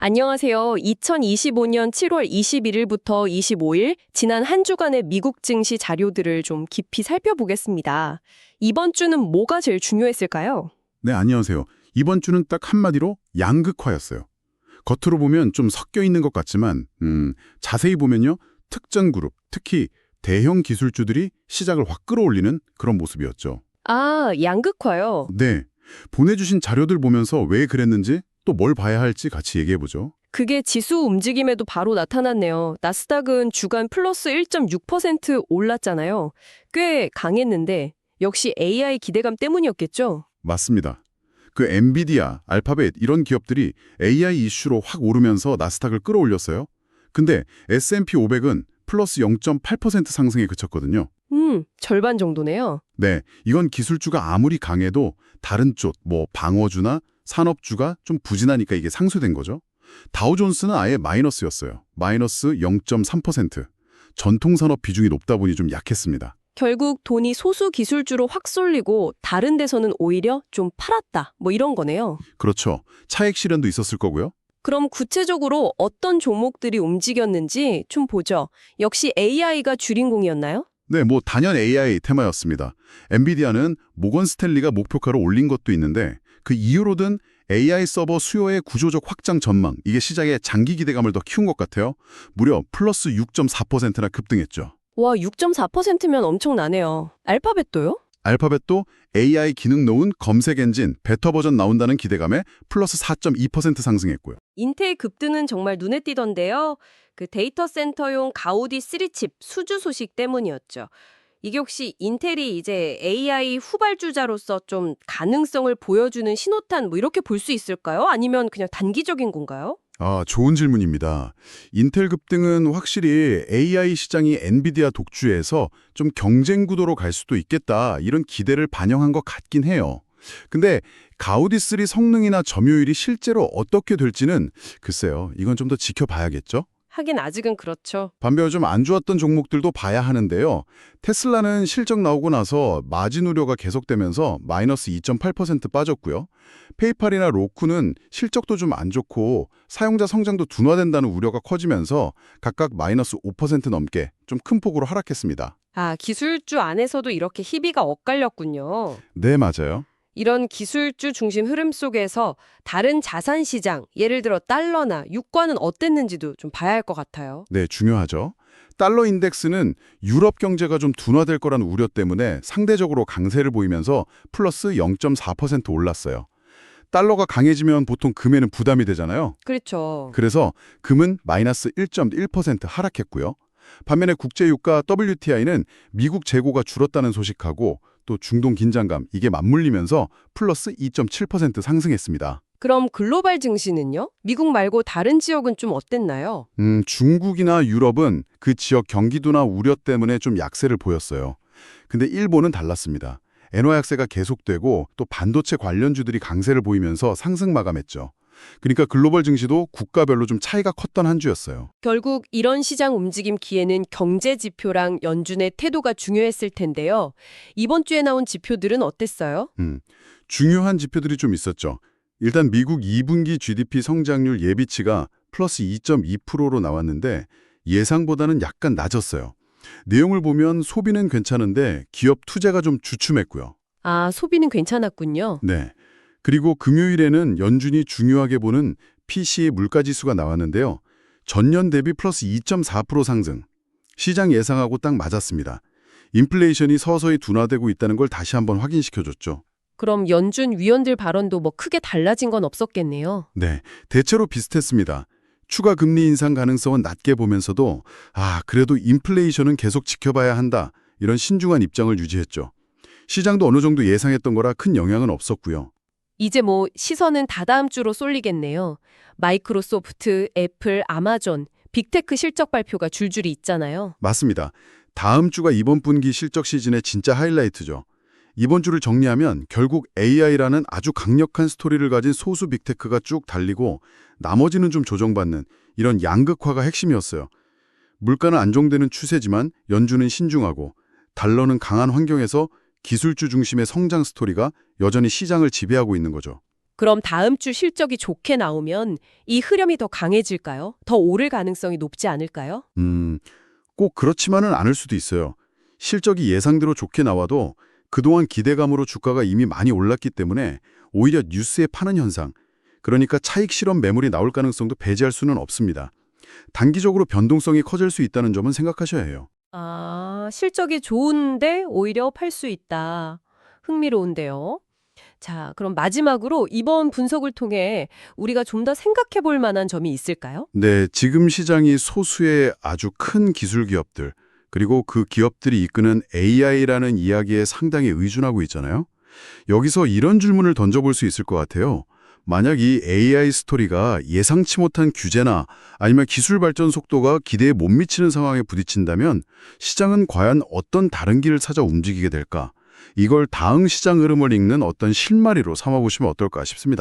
안녕하세요. 2025년 7월 21일부터 25일, 지난 한 주간의 미국 증시 자료들을 좀 깊이 살펴보겠습니다. 이번 주는 뭐가 제일 중요했을까요? 네, 안녕하세요. 이번 주는 딱 한마디로 양극화였어요. 겉으로 보면 좀 섞여 있는 것 같지만 자세히 보면요. 특정 그룹, 특히 대형 기술주들이 시장을 확 끌어올리는 그런 모습이었죠. 아, 양극화요. 네, 보내주신 자료들 보면서 왜 그랬는지 또 뭘 봐야 할지 같이 얘기해보죠. 그게 지수 움직임에도 바로 나타났네요. 나스닥은 주간 플러스 1.6% 올랐잖아요. 꽤 강했는데 역시 AI 기대감 때문이었겠죠? 맞습니다. 그 엔비디아, 알파벳 이런 기업들이 AI 이슈로 확 오르면서 나스닥을 끌어올렸어요. 근데 S&P 500은 플러스 0.8% 상승에 그쳤거든요. 절반 정도네요. 네, 이건 기술주가 아무리 강해도 다른 쪽, 방어주나 산업주가 좀 부진하니까 이게 상쇄된 거죠. 다우존스는 아예 마이너스였어요. 마이너스 0.3%. 전통산업 비중이 높다 보니 좀 약했습니다. 결국 돈이 소수 기술주로 확 쏠리고 다른 데서는 오히려 좀 팔았다. 이런 거네요. 그렇죠. 차익 실현도 있었을 거고요. 그럼 구체적으로 어떤 종목들이 움직였는지 좀 보죠. 역시 AI가 주인공이었나요? 네, 단연 AI 테마였습니다. 엔비디아는 모건 스탠리가 목표가를 올린 것도 있는데 그 이유로든 AI 서버 수요의 구조적 확장 전망, 이게 시장의 장기 기대감을 더 키운 것 같아요. 무려 플러스 6.4%나 급등했죠. 와, 6.4%면 엄청나네요. 알파벳도요? 알파벳도 AI 기능 놓은 검색 엔진 베터 버전 나온다는 기대감에 플러스 4.2% 상승했고요. 인텔 급등은 정말 눈에 띄던데요. 그 데이터 센터용 가우디 3칩 수주 소식 때문이었죠. 이게 혹시 인텔이 이제 AI 후발주자로서 좀 가능성을 보여주는 신호탄 이렇게 볼 수 있을까요? 아니면 그냥 단기적인 건가요? 좋은 질문입니다. 인텔 급등은 확실히 AI 시장이 엔비디아 독주에서 좀 경쟁 구도로 갈 수도 있겠다, 이런 기대를 반영한 것 같긴 해요. 근데 가우디3 성능이나 점유율이 실제로 어떻게 될지는 글쎄요, 이건 좀 더 지켜봐야겠죠? 하긴 아직은 그렇죠. 반면 좀 안 좋았던 종목들도 봐야 하는데요. 테슬라는 실적 나오고 나서 마진 우려가 계속되면서 마이너스 2.8% 빠졌고요. 페이팔이나 로쿠는 실적도 좀 안 좋고 사용자 성장도 둔화된다는 우려가 커지면서 각각 마이너스 5% 넘게 좀 큰 폭으로 하락했습니다. 아, 기술주 안에서도 이렇게 희비가 엇갈렸군요. 네, 맞아요. 이런 기술주 중심 흐름 속에서 다른 자산 시장, 예를 들어 달러나 유가는 어땠는지도 좀 봐야 할 것 같아요. 네, 중요하죠. 달러 인덱스는 유럽 경제가 좀 둔화될 거란 우려 때문에 상대적으로 강세를 보이면서 플러스 0.4% 올랐어요. 달러가 강해지면 보통 금에는 부담이 되잖아요. 그렇죠. 그래서 금은 마이너스 1.1% 하락했고요. 반면에 국제유가 WTI는 미국 재고가 줄었다는 소식하고 또 중동 긴장감, 이게 맞물리면서 플러스 2.7% 상승했습니다. 그럼 글로벌 증시는요? 미국 말고 다른 지역은 좀 어땠나요? 중국이나 유럽은 그 지역 경기도나 우려 때문에 좀 약세를 보였어요. 근데 일본은 달랐습니다. 엔화 약세가 계속되고 또 반도체 관련주들이 강세를 보이면서 상승 마감했죠. 그러니까 글로벌 증시도 국가별로 좀 차이가 컸던 한 주였어요. 결국 이런 시장 움직임 기에는 경제 지표랑 연준의 태도가 중요했을 텐데요. 이번 주에 나온 지표들은 어땠어요? 중요한 지표들이 좀 있었죠. 일단 미국 2분기 GDP 성장률 예비치가 플러스 2.2%로 나왔는데 예상보다는 약간 낮았어요. 내용을 보면 소비는 괜찮은데 기업 투자가 좀 주춤했고요. 아, 소비는 괜찮았군요. 네. 그리고 금요일에는 연준이 중요하게 보는 PCE 물가지수가 나왔는데요. 전년 대비 플러스 2.4% 상승. 시장 예상하고 딱 맞았습니다. 인플레이션이 서서히 둔화되고 있다는 걸 다시 한번 확인시켜줬죠. 그럼 연준 위원들 발언도 크게 달라진 건 없었겠네요. 네, 대체로 비슷했습니다. 추가 금리 인상 가능성은 낮게 보면서도 그래도 인플레이션은 계속 지켜봐야 한다, 이런 신중한 입장을 유지했죠. 시장도 어느 정도 예상했던 거라 큰 영향은 없었고요. 이제 시선은 다다음 주로 쏠리겠네요. 마이크로소프트, 애플, 아마존, 빅테크 실적 발표가 줄줄이 있잖아요. 맞습니다. 다음 주가 이번 분기 실적 시즌의 진짜 하이라이트죠. 이번 주를 정리하면 결국 AI라는 아주 강력한 스토리를 가진 소수 빅테크가 쭉 달리고 나머지는 좀 조정받는 이런 양극화가 핵심이었어요. 물가는 안정되는 추세지만 연준은 신중하고 달러는 강한 환경에서 기술주 중심의 성장 스토리가 여전히 시장을 지배하고 있는 거죠. 그럼 다음 주 실적이 좋게 나오면 이 흐름이 더 강해질까요? 더 오를 가능성이 높지 않을까요? 꼭 그렇지만은 않을 수도 있어요. 실적이 예상대로 좋게 나와도 그동안 기대감으로 주가가 이미 많이 올랐기 때문에 오히려 뉴스에 파는 현상, 그러니까 차익 실험 매물이 나올 가능성도 배제할 수는 없습니다. 단기적으로 변동성이 커질 수 있다는 점은 생각하셔야 해요. 아, 실적이 좋은데 오히려 팔 수 있다. 흥미로운데요. 자, 그럼 마지막으로 이번 분석을 통해 우리가 좀 더 생각해 볼 만한 점이 있을까요? 네, 지금 시장이 소수의 아주 큰 기술 기업들, 그리고 그 기업들이 이끄는 AI라는 이야기에 상당히 의존하고 있잖아요. 여기서 이런 질문을 던져볼 수 있을 것 같아요. 만약 이 AI 스토리가 예상치 못한 규제나 아니면 기술 발전 속도가 기대에 못 미치는 상황에 부딪힌다면 시장은 과연 어떤 다른 길을 찾아 움직이게 될까? 이걸 다음 시장 흐름을 읽는 어떤 실마리로 삼아보시면 어떨까 싶습니다.